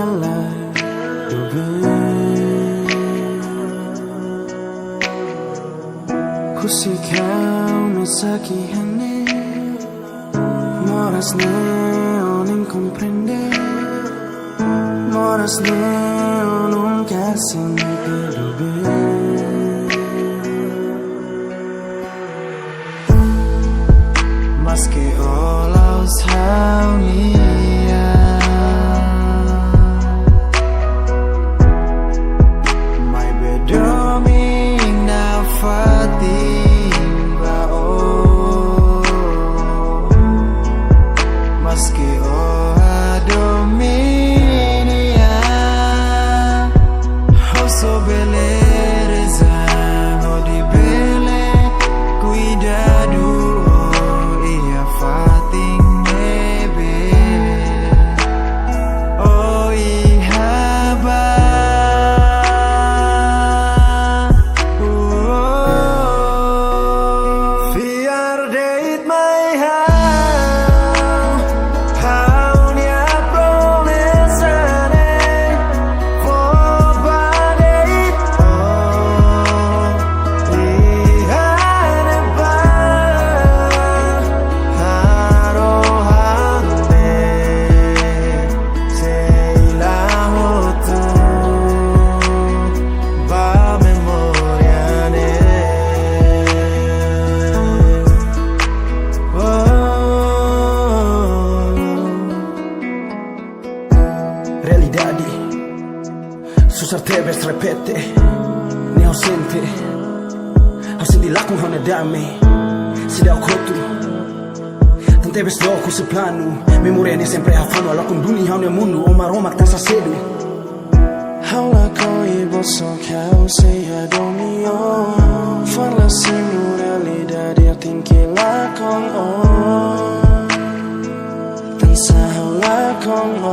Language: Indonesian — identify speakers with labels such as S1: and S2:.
S1: alla dove Così kau mesaki hane Moras ne onin comprende Moras ne onun kasin dube Mas que olau saunia Mai bedoming na fatimba Mas que oa dominia Hoso beleza no di bele cuidado
S2: Realidade Susar tebes repete Ne ausente Ausente lá com hana dame Se dá o coto Tan tebes louco se plano Memória nem sempre afano Ala com dunia hau ne mundo Uma roma que tá cedo
S1: Haula kau ibo so kau seja domio Fala sinu realidade eu tenho que lá com o Dança haula com o